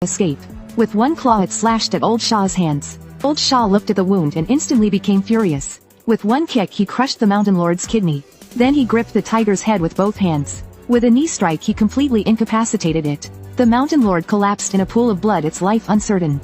escape. With one claw it slashed at Old Shaw's hands. Old Shaw looked at the wound and instantly became furious. With one kick he crushed the Mountain Lord's kidney. Then he gripped the tiger's head with both hands. With a knee strike he completely incapacitated it. The Mountain Lord collapsed in a pool of blood, its life uncertain.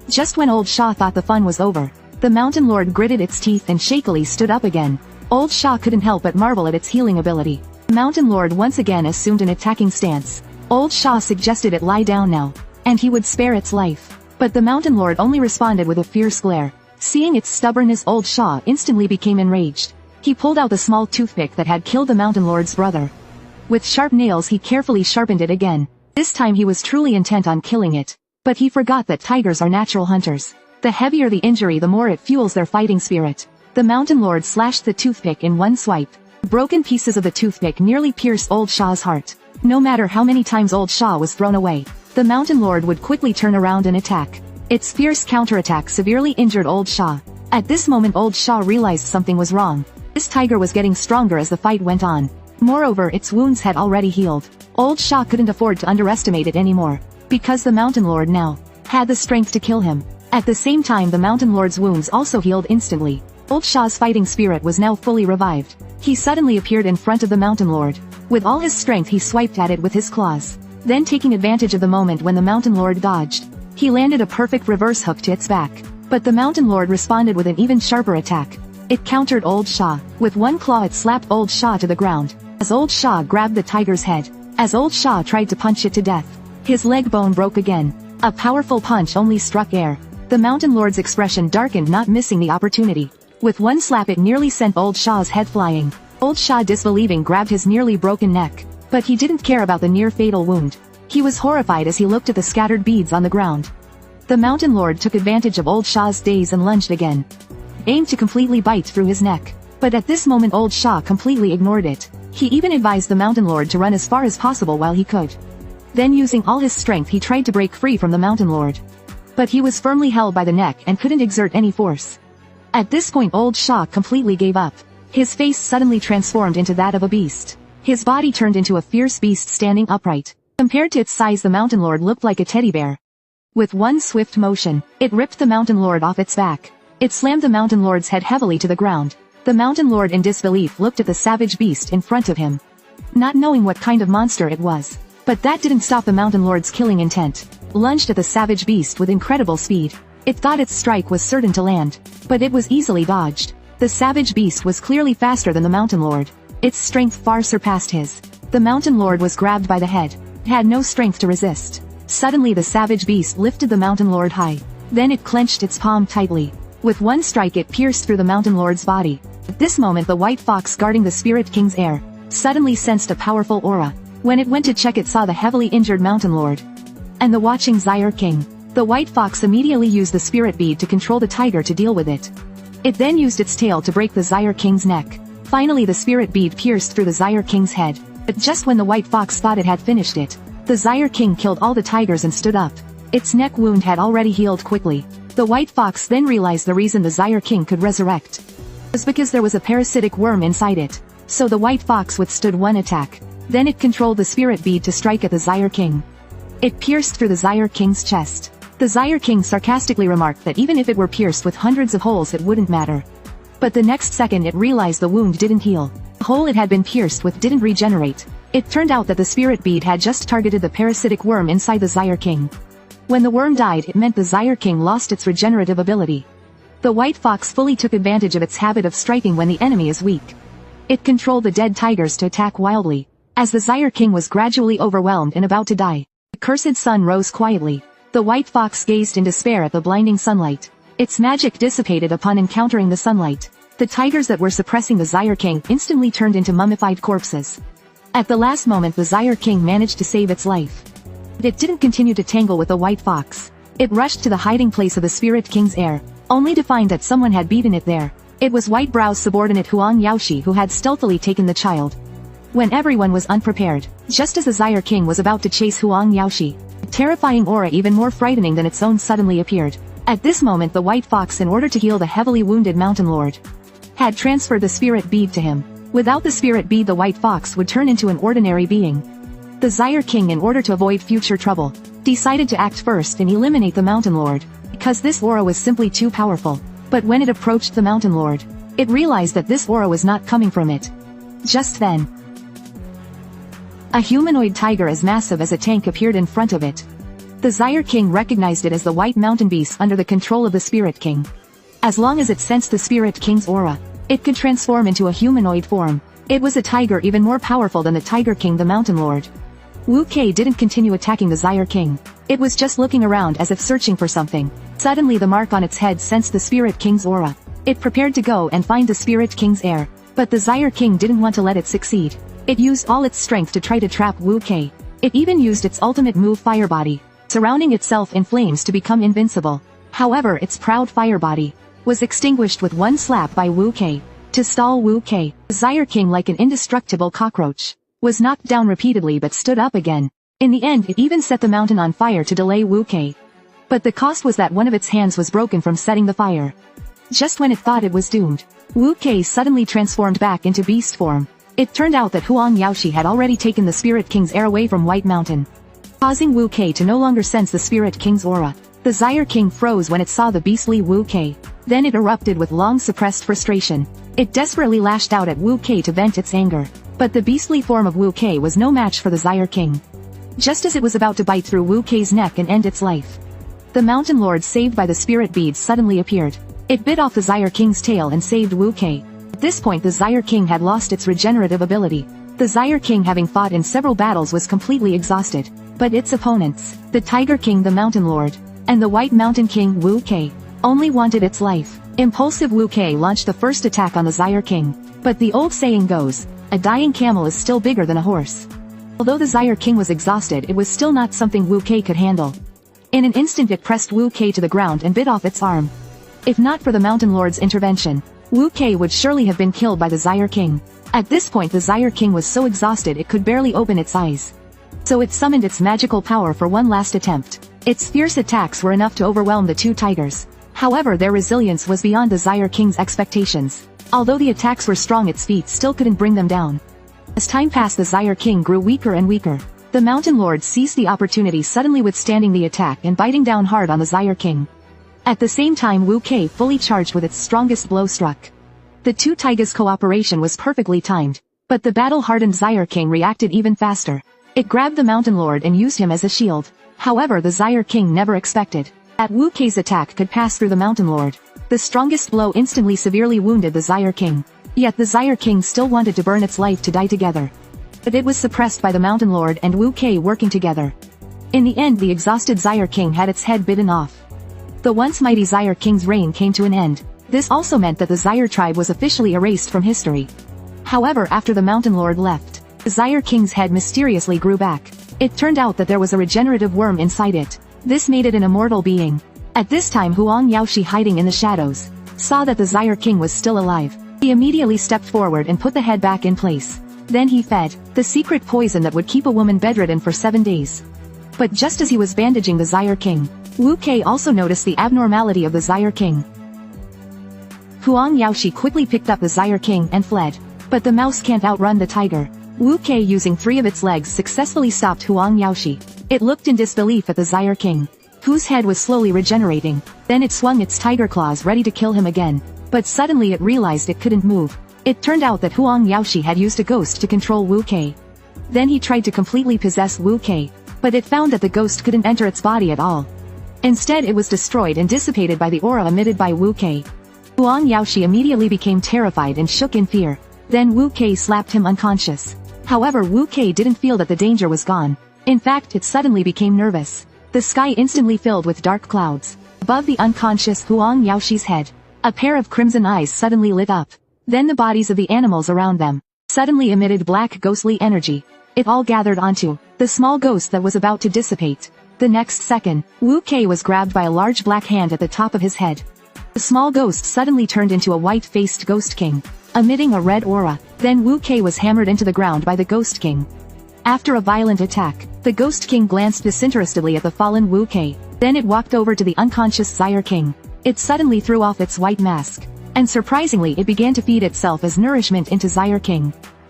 Just when Old Shaw thought the fun was over, the Mountain Lord gritted its teeth and shakily stood up again. Old Shaw couldn't help but marvel at its healing ability. The Mountain Lord once again assumed an attacking stance. Old Shaw suggested it lie down now, and he would spare its life. But the Mountain Lord only responded with a fierce glare. Seeing its stubbornness, Old Shaw instantly became enraged. He pulled out the small toothpick that had killed the Mountain Lord's brother. With sharp nails he carefully sharpened it again. This time he was truly intent on killing it. But he forgot that tigers are natural hunters. The heavier the injury, the more it fuels their fighting spirit. The Mountain Lord slashed the toothpick in one swipe. Broken pieces of the toothpick nearly pierced Old Shaw's heart. No matter how many times Old Shaw was thrown away, the Mountain Lord would quickly turn around and attack. Its fierce counterattack severely injured Old Shaw. At this moment Old Shaw realized something was wrong. This tiger was getting stronger as the fight went on. Moreover, its wounds had already healed. Old Shaw couldn't afford to underestimate it anymore, because the Mountain Lord now had the strength to kill him. At the same time the Mountain Lord's wounds also healed instantly. Old Shaw's fighting spirit was now fully revived. He suddenly appeared in front of the Mountain Lord. With all his strength he swiped at it with his claws. Then, taking advantage of the moment when the Mountain Lord dodged, he landed a perfect reverse hook to its back. But the Mountain Lord responded with an even sharper attack. It countered Old Shaw. With one claw it slapped Old Shaw to the ground, as Old Shaw grabbed the tiger's head. As Old Shaw tried to punch it to death, his leg bone broke again. A powerful punch only struck air. The Mountain Lord's expression darkened, not missing the opportunity. With one slap it nearly sent Old Shaw's head flying. Old Shaw, disbelieving, grabbed his nearly broken neck. But he didn't care about the near-fatal wound. He was horrified as he looked at the scattered beads on the ground. The Mountain Lord took advantage of Old Shaw's daze and lunged again, aimed to completely bite through his neck. But at this moment Old Shaw completely ignored it. He even advised the Mountain Lord to run as far as possible while he could. Then, using all his strength, he tried to break free from the Mountain Lord. But he was firmly held by the neck and couldn't exert any force. At this point Old Shaw completely gave up. His face suddenly transformed into that of a beast. His body turned into a fierce beast standing upright. Compared to its size, the Mountain Lord looked like a teddy bear. With one swift motion, it ripped the Mountain Lord off its back. It slammed the Mountain Lord's head heavily to the ground. The Mountain Lord, in disbelief, looked at the savage beast in front of him, not knowing what kind of monster it was. But that didn't stop the Mountain Lord's killing intent. Lunged at the savage beast with incredible speed. It thought its strike was certain to land, but it was easily dodged. The savage beast was clearly faster than the Mountain Lord. Its strength far surpassed his. The Mountain Lord was grabbed by the head. It had no strength to resist. Suddenly the savage beast lifted the Mountain Lord high. Then it clenched its palm tightly. With one strike it pierced through the Mountain Lord's body. At this moment the white fox guarding the Spirit King's heir suddenly sensed a powerful aura. When it went to check, it saw the heavily injured Mountain Lord and the watching Zaire King. The white fox immediately used the spirit bead to control the tiger to deal with it. It then used its tail to break the Zaire King's neck. Finally the spirit bead pierced through the Zaire King's head. But just when the white fox thought it had finished it, the Zaire King killed all the tigers and stood up. Its neck wound had already healed quickly. The white fox then realized the reason the Zaire King could resurrect was because there was a parasitic worm inside it. So the white fox withstood one attack. Then it controlled the spirit bead to strike at the Zaire King. It pierced through the Zaire King's chest. The Zaire King sarcastically remarked that even if it were pierced with hundreds of holes it wouldn't matter. But the next second it realized the wound didn't heal. The hole it had been pierced with didn't regenerate. It turned out that the spirit bead had just targeted the parasitic worm inside the Zaire King. When the worm died, it meant the Zaire King lost its regenerative ability. The white fox fully took advantage of its habit of striking when the enemy is weak. It controlled the dead tigers to attack wildly. As the Zaire King was gradually overwhelmed and about to die, the cursed sun rose quietly. The white fox gazed in despair at the blinding sunlight. Its magic dissipated upon encountering the sunlight. The tigers that were suppressing the Zaire King instantly turned into mummified corpses. At the last moment the Zaire King managed to save its life. It didn't continue to tangle with the white fox. It rushed to the hiding place of the Spirit King's heir, only to find that someone had beaten it there. It was White Brow's subordinate Huang Yaoshi who had stealthily taken the child. When everyone was unprepared, just as the Zaire King was about to chase Huang Yaoshi, a terrifying aura even more frightening than its own suddenly appeared. At this moment the white fox, in order to heal the heavily wounded Mountain Lord, had transferred the spirit bead to him. Without the spirit bead the white fox would turn into an ordinary being. The Zaire King, in order to avoid future trouble, decided to act first and eliminate the Mountain Lord, because this aura was simply too powerful. But when it approached the Mountain Lord, it realized that this aura was not coming from it. Just then, a humanoid tiger as massive as a tank appeared in front of it. The Zyre King recognized it as the white mountain beast under the control of the Spirit King. As long as it sensed the Spirit King's aura, it could transform into a humanoid form. It was a tiger even more powerful than the Tiger King, the Mountain Lord. Wu Kei didn't continue attacking the Zyre King. It was just looking around as if searching for something. Suddenly the mark on its head sensed the Spirit King's aura. It prepared to go and find the Spirit King's heir. But the Zyre King didn't want to let it succeed. It used all its strength to try to trap Wu Kei. It even used its ultimate move, Fire Body, surrounding itself in flames to become invincible. However, its proud fire body was extinguished with one slap by Wu Kei. To stall Wu Kei, the Zyre King, like an indestructible cockroach, was knocked down repeatedly but stood up again. In the end, it even set the mountain on fire to delay Wu Kei. But the cost was that one of its hands was broken from setting the fire. Just when it thought it was doomed, Wu Kei suddenly transformed back into beast form. It turned out that Huang Yaoshi had already taken the Spirit King's heir away from White Mountain, causing Wu Kei to no longer sense the Spirit King's aura. The Zyre King froze when it saw the beastly Wu Kei. Then it erupted with long-suppressed frustration. It desperately lashed out at Wu Kei to vent its anger. But the beastly form of Wu Kei was no match for the Zyre King. Just as it was about to bite through Wu Kei's neck and end its life, the Mountain Lord, saved by the spirit beads, suddenly appeared. It bit off the Zyre King's tail and saved Wu Kei. At this point the Zyre King had lost its regenerative ability. The Zyre King, having fought in several battles, was completely exhausted. But its opponents, the Tiger King, the Mountain Lord, and the White Mountain King, Wu Kei, only wanted its life. Impulsive Wu Kei launched the first attack on the Zyre King. But the old saying goes, a dying camel is still bigger than a horse. Although the Zyre King was exhausted, it was still not something Wu Kei could handle. In an instant it pressed Wu Kei to the ground and bit off its arm. If not for the Mountain Lord's intervention, Wu Kei would surely have been killed by the Zyre King. At this point the Zyre King was so exhausted it could barely open its eyes. So it summoned its magical power for one last attempt. Its fierce attacks were enough to overwhelm the two tigers. However, their resilience was beyond the Zyre King's expectations. Although the attacks were strong, its feet still couldn't bring them down. As time passed, the Zyre King grew weaker and weaker. The Mountain Lord seized the opportunity, suddenly withstanding the attack and biting down hard on the Zyre King. At the same time, Wu Kei fully charged with its strongest blow struck. The two tigers' cooperation was perfectly timed. But the battle-hardened Zyre King reacted even faster. It grabbed the Mountain Lord and used him as a shield. However, the Zyre King never expected that Wu Kei's attack could pass through the Mountain Lord. The strongest blow instantly severely wounded the Zyre King. Yet the Zyre King still wanted to burn its life to die together. But it was suppressed by the Mountain Lord and Wu Kei working together. In the end, the exhausted Zyre King had its head bitten off. The once mighty Zyre King's reign came to an end. This also meant that the Zyre tribe was officially erased from history. However, after the Mountain Lord left, the Zyre King's head mysteriously grew back. It turned out that there was a regenerative worm inside it. This made it an immortal being. At this time, Huang Yaoshi, hiding in the shadows, saw that the Zyre King was still alive. He immediately stepped forward and put the head back in place. Then he fed the secret poison that would keep a woman bedridden for 7 days. But just as he was bandaging the Zyre King, Wu Kei also noticed the abnormality of the Zyre King. Huang Yaoshi quickly picked up the Zyre King and fled. But the mouse can't outrun the tiger. Wu Kei, using 3 of its legs, successfully stopped Huang Yaoshi. It looked in disbelief at the Zyre King, whose head was slowly regenerating. Then it swung its tiger claws, ready to kill him again. But suddenly it realized it couldn't move. It turned out that Huang Yaoshi had used a ghost to control Wu Kei. Then he tried to completely possess Wu Kei, but it found that the ghost couldn't enter its body at all. Instead, it was destroyed and dissipated by the aura emitted by Wu Kei. Huang Yaoshi immediately became terrified and shook in fear. Then Wu Kei slapped him unconscious. However, Wu Kei didn't feel that the danger was gone. In fact, it suddenly became nervous. The sky instantly filled with dark clouds. Above the unconscious Huang Yaoshi's head, a pair of crimson eyes suddenly lit up. Then the bodies of the animals around them suddenly emitted black ghostly energy. It all gathered onto the small ghost that was about to dissipate. The next second, Wu Kei was grabbed by a large black hand at the top of his head. The small ghost suddenly turned into a white-faced Ghost King, emitting a red aura. Then Wu Kei was hammered into the ground by the Ghost King. After a violent attack, the Ghost King glanced disinterestedly at the fallen Wu Kei. Then it walked over to the unconscious Zyre King. It suddenly threw off its white mask, and surprisingly it began to feed itself as nourishment into Zyre King.